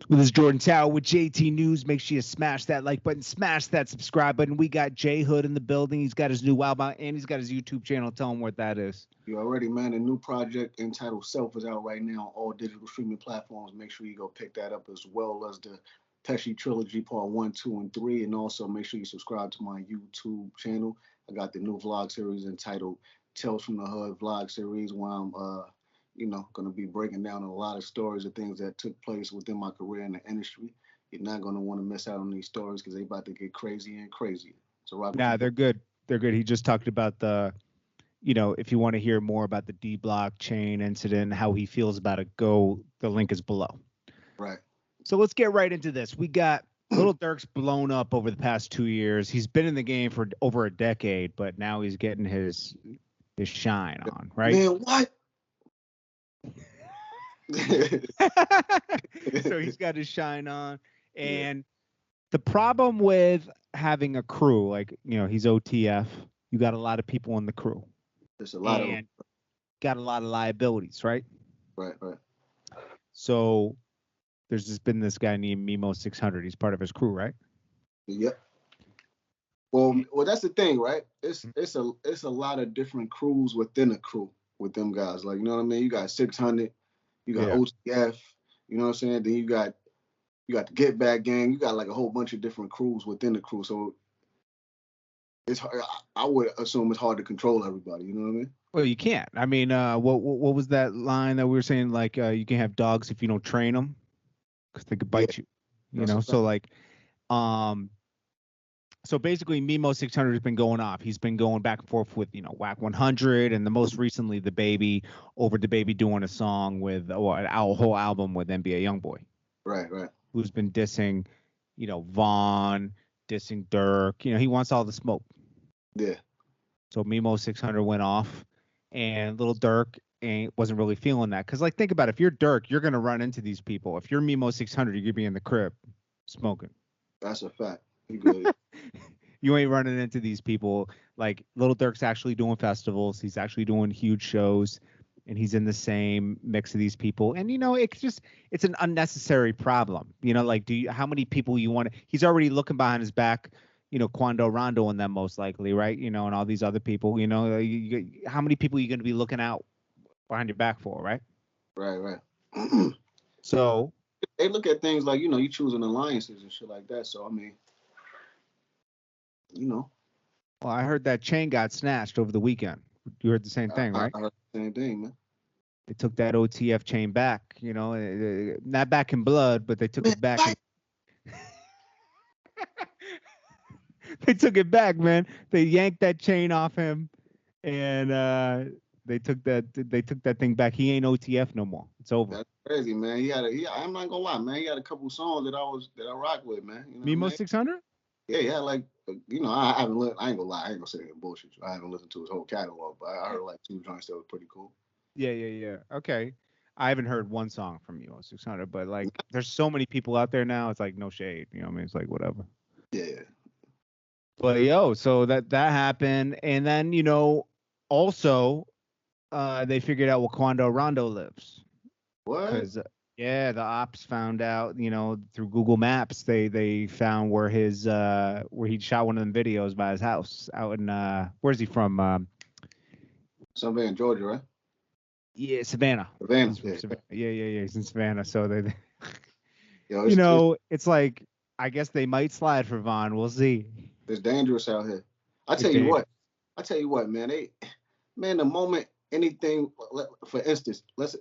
Well, this is Jordan Tower with JT News. Make sure you smash that like button, smash that subscribe button. We got J Hood in the building. He's got his new album out, and he's got his YouTube channel. Tell him what that is. You already, man. A new project entitled Self is out right now on all digital streaming platforms. Make sure you go pick that up, as well as the Pesci Trilogy Part 1, 2, and 3. And also make sure you subscribe to my YouTube channel. I got the new vlog series entitled Tales from the Hood vlog series, where I'm going to be breaking down a lot of stories of things that took place within my career in the industry. You're not going to want to miss out on these stories because they about to get crazier and crazier. So rock with Nah, your they're good. They're good. He just talked about if you want to hear more about the D blockchain incident, how he feels about it, the link is below. Right. So let's get right into this. We got Lil Durk's blown up over the past 2 years. He's been in the game for over a decade, but now he's getting his shine on, right? Man, what? So he's got his shine on. And the problem with having a crew, like, he's OTF, you got a lot of people in the crew. There's a lot and got a lot of liabilities, right? Right. So there's just been this guy named Memo600. He's part of his crew, right? Yep. Well, that's the thing, right? It's a lot of different crews within a crew with them guys. Like, you know what I mean? You got 600, you got OTF, you know what I'm saying? Then you got the Get Back Gang. You got like a whole bunch of different crews within the crew. So it's hard, I would assume it's hard to control everybody. You know what I mean? Well, you can't. I mean, what was that line that we were saying? Like, you can have dogs if you don't train them, because they could bite you. You know, so like, so basically, Memo600 has been going off. He's been going back and forth with Whack 100, and the most recently, the Baby doing a song with a whole album with NBA YoungBoy. Right. Who's been dissing, Vaughn, dissing Durk. He wants all the smoke. Yeah. So Memo600 went off, and Lil Durk wasn't really feeling that. Because, like, think about it. If you're Durk, you're going to run into these people. If you're Memo600, you're going to be in the crib smoking. That's a fact. You good. You ain't running into these people. Like, Lil Durk's actually doing festivals. He's actually doing huge shows, and he's in the same mix of these people. And, it's an unnecessary problem. Like, how many people you want to – he's already looking behind his back, Quando Rondo and them most likely, right? And all these other people, how many people are you going to be looking out behind your back for, right? Right. So they look at things like, you choosing alliances and shit like that. So, I mean, Well, I heard that chain got snatched over the weekend. You heard the same thing, right? I heard the same thing, man. They took that OTF chain back, not back in blood, but they took it back. They took it back, man. They yanked that chain off him, and they took that thing back. He ain't OTF no more. It's over. That's crazy, man. I'm not gonna lie, man. He had a couple songs that I rock with, man. Memo600? Yeah, like I haven't I ain't gonna lie, I ain't gonna say that bullshit. I haven't listened to his whole catalog, but I heard like 2 joints that was pretty cool. Yeah. Okay. I haven't heard one song from Memo600, but like, there's so many people out there now. It's like no shade. You know what I mean? It's like whatever. Yeah. But so that happened, and then also they figured out where Quando Rondo lives. What? Because the ops found out, through Google Maps, they found where he shot one of them videos by his house out in where's he from? Somewhere in Georgia, right? Yeah, Savannah. Savannah. Yeah. He's in Savannah. So they, it's like, I guess they might slide for Vaughn. We'll see. It's dangerous out here. I tell you what, man. The moment anything, for instance, let's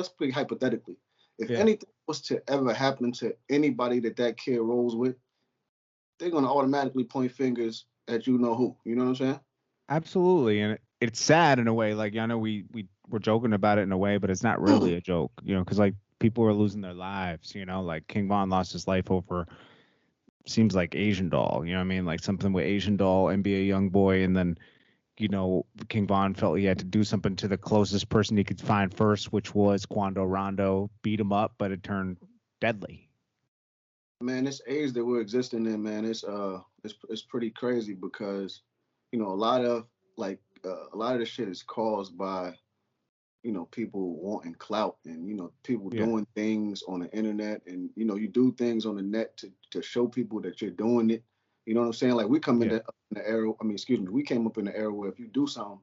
speak hypothetically. If anything was to ever happen to anybody that kid rolls with, they're gonna automatically point fingers at who. You know what I'm saying? Absolutely, and it's sad in a way. Like, I know we were joking about it in a way, but it's not really a joke. Because like, people are losing their lives. Like King Von lost his life over, seems like, Asian Doll. You know what I mean? Like something with Asian Doll, NBA YoungBoy, and then King Von felt he had to do something to the closest person he could find first, which was Quando Rondo. Beat him up, but it turned deadly. Man, this age that we're existing in, man, it's pretty crazy because, a lot of this shit is caused by people wanting clout and, people Yeah. doing things on the internet and, you do things on the net to show people that you're doing it. You know what I'm saying? Like we come Yeah. in the era, I mean, excuse me, we came up in the era where if you do something,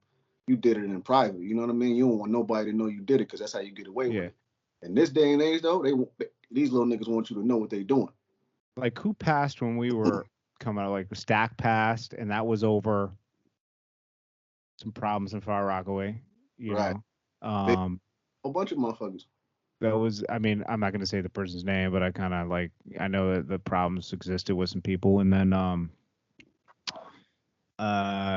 you did it in private. You know what I mean? You don't want nobody to know you did it because that's how you get away with Yeah. it. In this day and age, though, these little niggas want you to know what they doing. Like who passed when we were coming out? Like Stack passed, and that was over some problems in Far Rockaway. You Right. know, Big, um, a bunch of motherfuckers. that was. I mean, I'm not gonna say the person's name, but I kind of like. I know that the problems existed with some people, and then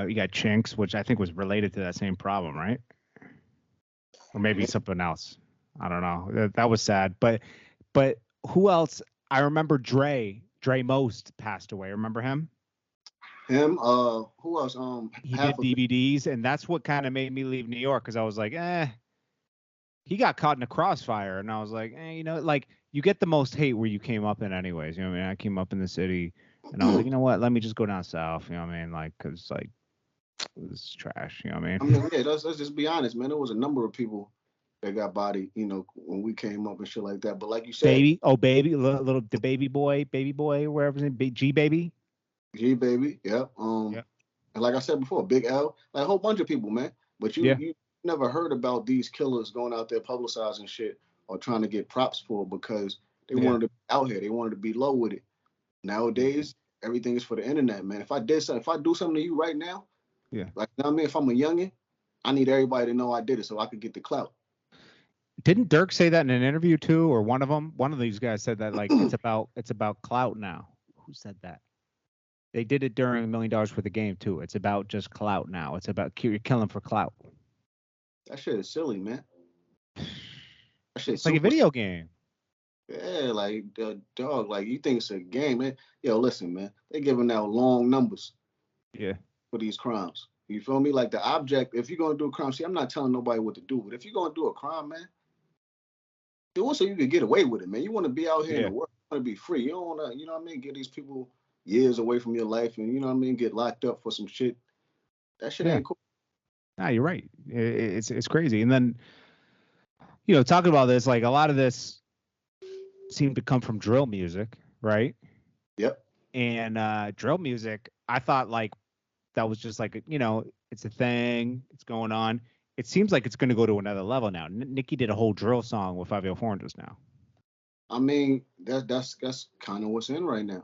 you got Chinks, which I think was related to that same problem, right? Or maybe Yeah. something else. I don't know. That was sad, but who else? I remember Dre Most passed away. Remember him? Him, who else? He Half did of it. DVDs, and that's what kind of made me leave New York because I was like, he got caught in a crossfire, and I was like, like you get the most hate where you came up in, anyways. You know what I mean? I came up in the city, and I was like, you know what? Let me just go down south. You know what I mean? Like, cause like this is trash. You know what I I mean? mean, yeah, let's just be honest, man. There was a number of people that got bodied, when we came up and shit like that. But like you said, Baby, oh baby, little the baby boy, wherever his name, G baby. G baby, yeah. Yeah, And like I said before, Big L, like a whole bunch of people, man. But you yeah, you never heard about these killers going out there publicizing shit or trying to get props for it because they yeah, wanted to be out here. They wanted to be low with it. yeah, Nowadays, everything is for the internet, man. If I do something to you right now, yeah. like you know what I mean, if I'm a youngin, I need everybody to know I did it so I could get the clout. Didn't Dirk say that in an interview too, or one of them? One of these guys said that like it's about clout now. Who said that? They did it during $1 million for the game too. It's about just clout now. It's about you're killing for clout. That shit is silly, man. That shit It's like a super. video game. Yeah, like the dog, like you think it's a game, man. Yo, listen, man. They giving out long numbers Yeah, for these crimes. You feel me? Like the object, if you're gonna do a crime, see, I'm not telling nobody what to do, but if you're gonna do a crime, man, do it so you can get away with it, man. You want to be out here in the yeah, world, you want to be free. You don't want to, you know what I mean, get these people years away from your life, and you know what I mean, get locked up for some shit. That shit yeah. ain't cool. Nah, you're right. It's crazy. And then talking about this, like a lot of this seemed to come from drill music, right? Yep. And drill music, I thought like that was just like it's a thing, it's going on. It seems like it's going to go to another level now. Nicki did a whole drill song with 504 just now. I mean, that's kind of what's in right now.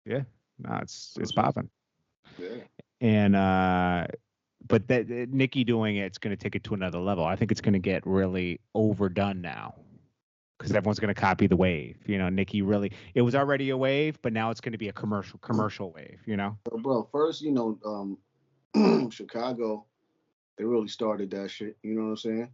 Yeah, no, it's You know it's what I'm popping. saying? Yeah. And but that Nicki doing it's going to take it to another level. I think it's going to get really overdone now because everyone's going to copy the wave. Nicki really, it was already a wave, but now it's going to be a commercial wave. So, bro, first, Chicago, they really started that shit. You know what I'm saying?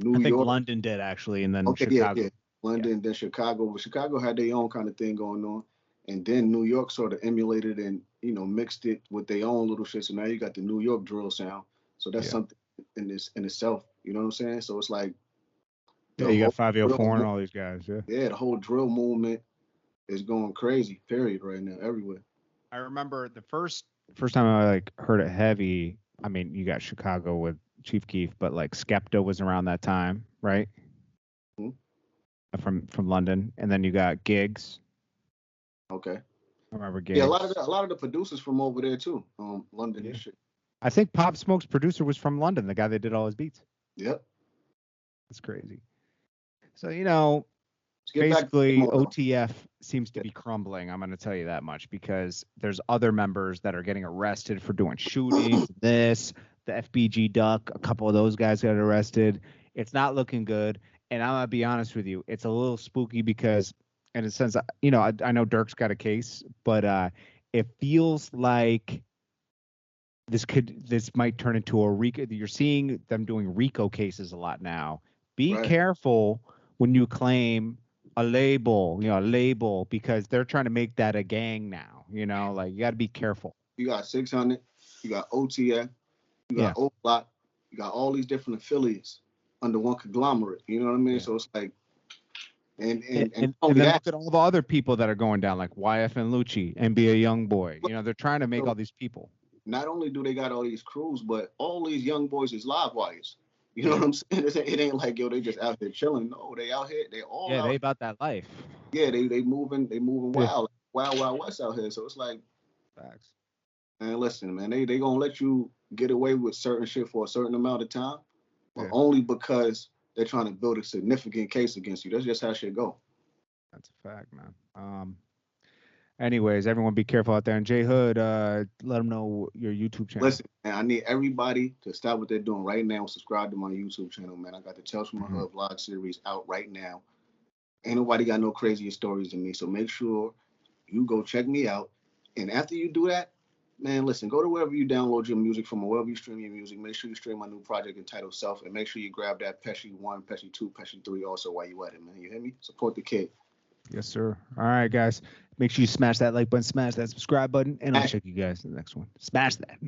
I New think York. London did actually, and then Okay, yeah, yeah. Chicago. Yeah, London, then Chicago. But Chicago had their own kind of thing going on. And then New York sort of emulated and, mixed it with their own little shit. So now you got the New York drill sound. So that's yeah, something in itself. You know what I'm saying? So it's like yeah. the You got whole drill, 504 and all these guys. Yeah, yeah, the whole drill movement is going crazy, period, right now, everywhere. I remember the first time I like heard it heavy. I mean, you got Chicago with Chief Keef, but like Skepta was around that time, right? Hmm. From London, and then you got Gigs. Okay. I remember Yeah, Gigs. a lot of the producers from over there too, London and Yeah. shit. I think Pop Smoke's producer was from London, the guy that did all his beats. Yep. That's crazy. So, Let's get back to basically Memo, though. OTF seems to Yeah. be crumbling. I'm going to tell you that much because there's other members that are getting arrested for doing shootings. The FBG Duck, a couple of those guys got arrested. It's not looking good. And I'm going to be honest with you, it's a little spooky because, in a sense, I know Dirk's got a case, but it feels like this might turn into a RICO. You're seeing them doing RICO cases a lot now. Be Right. careful when you claim a label, because they're trying to make that a gang now. Like you got to be careful. You got 600, you got OTF, you got Yeah, O Block, you got all these different affiliates under one conglomerate. You know what I mean? yeah. So it's like, and And, and, and and, and only then that. look at all the other people that are going down, like YF and Lucci, NBA Youngboy. They're trying to make So all these people. not only do they got all these crews, but all these young boys is live wires. You know what I'm saying? It ain't like, yo, they just out here chilling. No, they out here. They all Yeah, out. they about that life. Yeah, they moving Yeah. wild, wild west out here. So it's like, Facts. man, listen, man, they gonna let you get away with certain shit for a certain amount of time, but Yeah, only because they're trying to build a significant case against you. That's just how shit go. that's a fact, man. Anyways, everyone be careful out there. And J Hood, let them know your YouTube channel. Listen, man, I need everybody to stop what they're doing right now and subscribe to my YouTube channel, man. I got the Tales from my Hood vlog series out right now. Ain't nobody got no crazier stories than me. So make sure you go check me out. And after you do that, man, listen, go to wherever you download your music from or wherever you stream your music. Make sure you stream my new project entitled Self. And make sure you grab that Pesci 1, Pesci 2, Pesci 3 also while you at it, man. You hear me? Support the kid. Yes, sir. All right, guys. Make sure you smash that like button, smash that subscribe button, and I'll check you guys in the next one. Smash that.